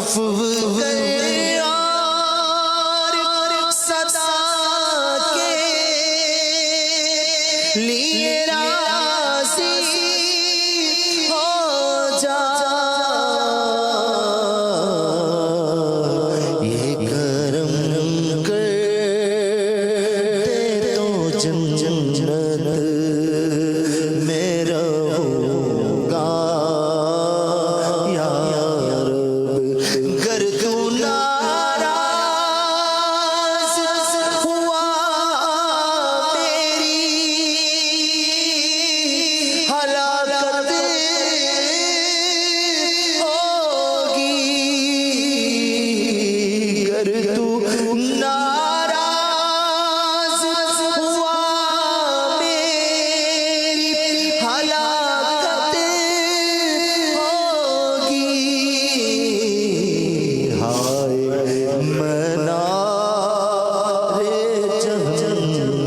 عفو کر اور صدا کے لیے راضی ہو جا، یہ کرم کر دے تو جنت میں رہوں گا یا رب، گر تو ناراض ہوا میری ہلاکت ہوگی، گر تو ناراض ہوا میری ہلاکت ہوگی، ہائے منار جہنم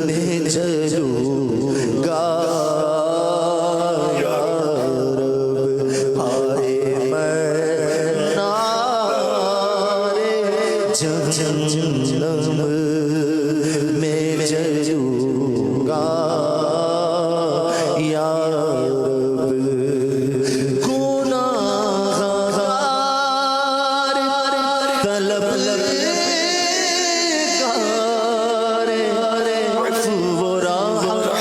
میں جلوں گا یا رب، ہائے منار جہنم میں جلوں گا یا رب، گناہگار طلبگار عفو و رحمت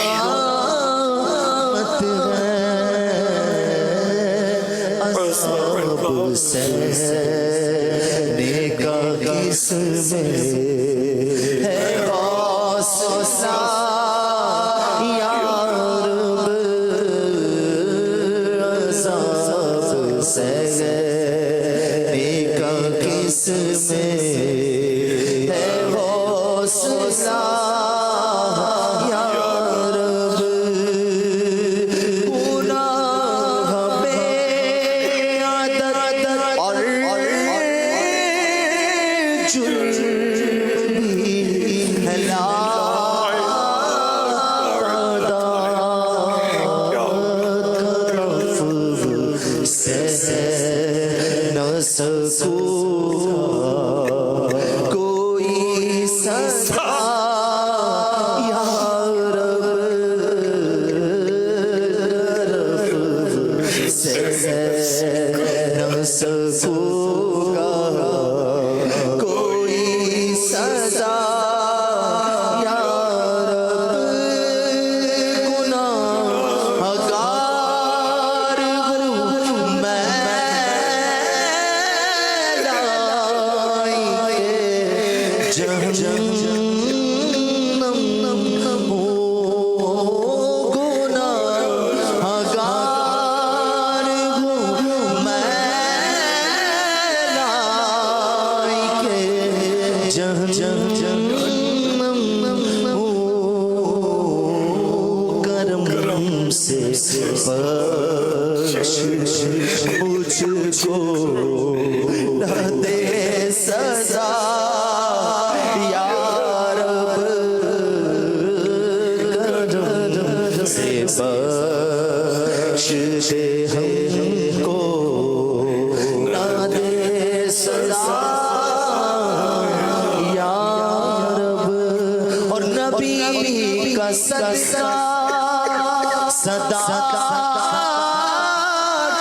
ہے، عذاب سے نیکا کس میں ہے غوث یا رب، عذاب سے نیکا کس میں ہے غوث یا رب، گناہ بے عدد اور جرم بھی ہے عفو سے نہ سکوں کوئی سزا یا رب، عفو سے نہ سکوں گا کوئی سزا یا رب، گناہگار ہوں میں لائق جہنم ہوں، گناہگار ہوں میں لائق جہنم ہوں، کرم سے بخش مجھ کو نہ دے سزا یا رب، کرم سے بخش دے ہم کو نہ دے سزا یا رب، اور نبی کا صدقہ صدا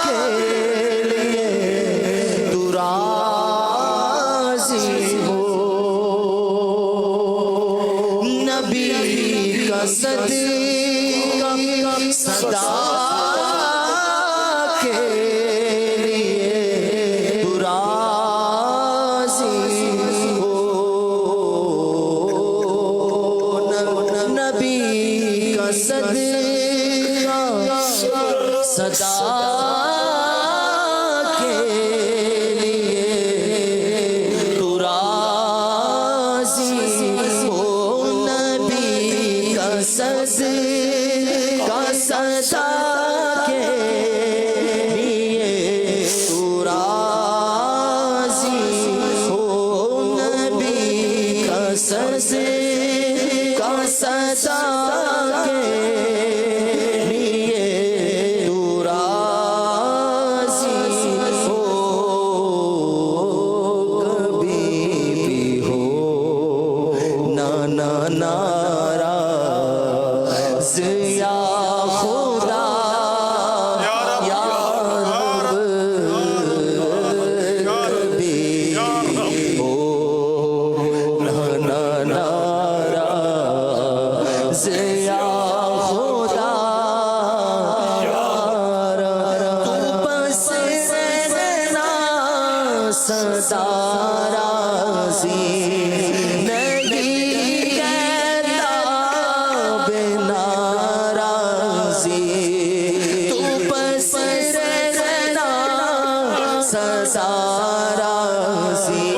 کے لیے تو راضی ہو، نبی کا صدقہ صدا کے لیے تو راضی ہو، نبی کا صدقہ صدا کے لیے تو راضی ہو، نبی کا صدقہ صدا راضی نہیں کہتا بنا راضی تو بس رہنا صدا راضی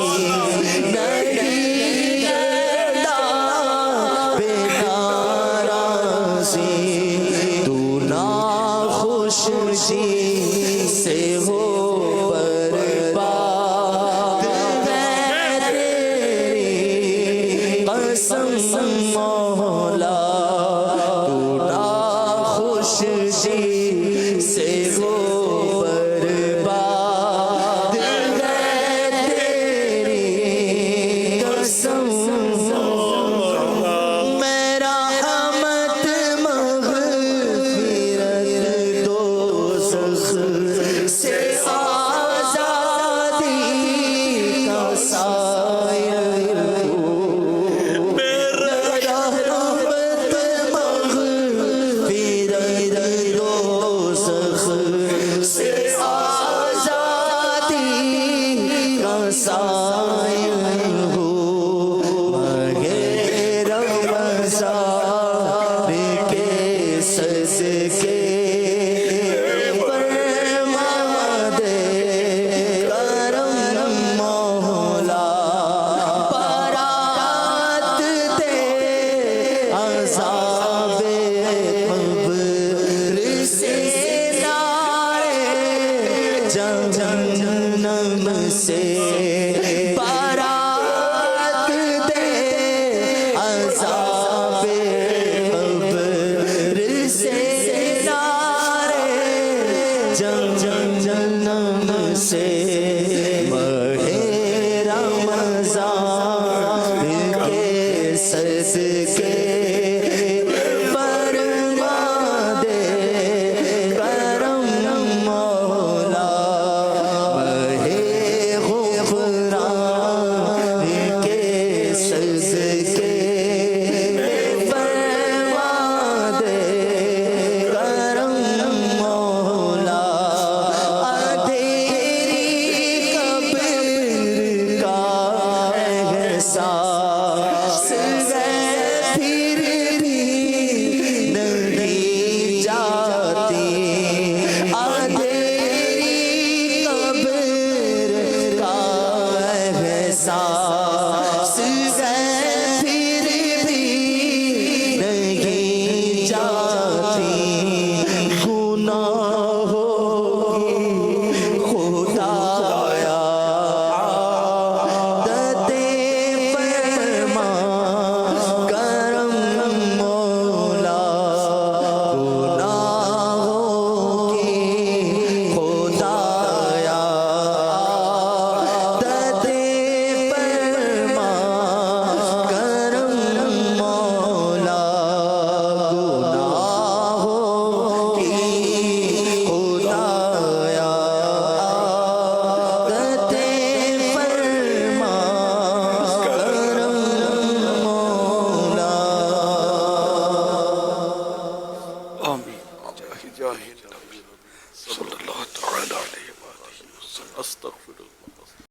نہیں کہتا بنا راضی تو نا خوش جی سے ہو برباد ہے تیری قسم مولا تو نا خوش جی سے ہو برباد ہے تیری قسم میرا رحمت مغفرت دوزخ سے آزادی کا سایہ میرا رحمت مغفرت دوزخ سے آزادی کا سایہ ہو ماہ رمضان کے صدقے فرما دے کرم مولا برات دے عذاب قبر سے نارے جہنم سے برات دے عذاب قبر سے نارے جہنم سے ماہ رمضان کے صدقے فرما دے کرم مولا ماہ غفران کے صدقے فرما دے کرم مولا اندھیری قبر کا احساس ہے پھر بھی نہیں جاتی اندھیری قبر کا احساس ہے پھر بھی نہیں جاتی گناہوں کی خدایا عادتیں فرما کرم مولا گناہوں کی خدایا عادتیں فرما کرم مولا گناہوں کی خدایا عادتیں فرما کرم مولا آمین جاہ نبی صلی اللہ تعالی علیہ وآلہ وسلم استغفر اللہ